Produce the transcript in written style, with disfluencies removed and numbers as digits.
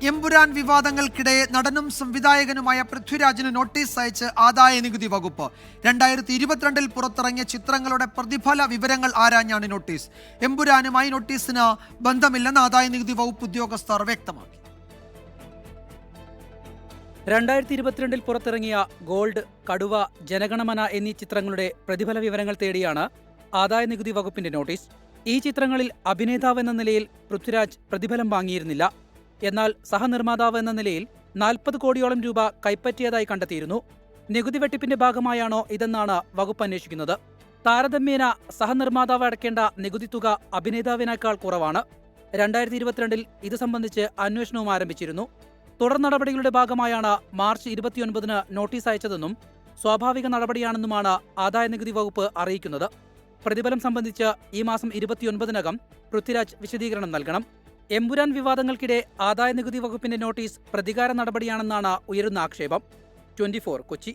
എമ്പുരാൻ വിവാദങ്ങൾക്കിടെ നടനും സംവിധായകനുമായ പൃഥ്വിരാജിന് നോട്ടീസ് അയച്ച് ആദായ നികുതി വകുപ്പ്. 2022 പുറത്തിറങ്ങിയ ചിത്രങ്ങളുടെ പ്രതിഫല വിവരങ്ങൾ ആരാഞ്ഞാണ് നോട്ടീസ്. എമ്പുരാനുമായി നോട്ടീസിന് ബന്ധമില്ലെന്ന് ആദായ നികുതി വകുപ്പ് ഉദ്യോഗസ്ഥർ വ്യക്തമാക്കി. 2022 പുറത്തിറങ്ങിയ ഗോൾഡ്, കടുവ, ജനഗണമന എന്നീ ചിത്രങ്ങളുടെ പ്രതിഫല വിവരങ്ങൾ തേടിയാണ് ആദായ നികുതി വകുപ്പിന്റെ നോട്ടീസ്. ഈ ചിത്രങ്ങളിൽ അഭിനേതാവ് എന്ന നിലയിൽ പൃഥ്വിരാജ് പ്രതിഫലം വാങ്ങിയിരുന്നില്ല. എന്നാൽ സഹനിർമ്മാതാവ് എന്ന നിലയിൽ 40 കോടിയോളം രൂപ കൈപ്പറ്റിയതായി കണ്ടെത്തിയിരുന്നു. നികുതി വെട്ടിപ്പിന്റെ ഭാഗമായാണോ ഇതെന്നാണ് വകുപ്പ് അന്വേഷിക്കുന്നത്. താരതമ്യേന സഹനിർമ്മാതാവ് അടയ്ക്കേണ്ട നികുതി തുക അഭിനേതാവിനേക്കാൾ കുറവാണ്. 2022 ഇത് സംബന്ധിച്ച് അന്വേഷണവും ആരംഭിച്ചിരുന്നു. തുടർ നടപടികളുടെ ഭാഗമായാണ് മാർച്ച് 29 നോട്ടീസ് അയച്ചതെന്നും സ്വാഭാവിക നടപടിയാണെന്നുമാണ് ആദായ നികുതി വകുപ്പ് അറിയിക്കുന്നത്. പ്രതിഫലം സംബന്ധിച്ച് ഈ മാസം 29 പൃഥ്വിരാജ് വിശദീകരണം നൽകണം. എമ്പുരാൻ വിവാദങ്ങൾക്കിടെ ആദായ നികുതി വകുപ്പിന്റെ നോട്ടീസ് പ്രതികാര നടപടിയാണെന്നാണ് ഉയരുന്ന ആക്ഷേപം. 24 കൊച്ചി.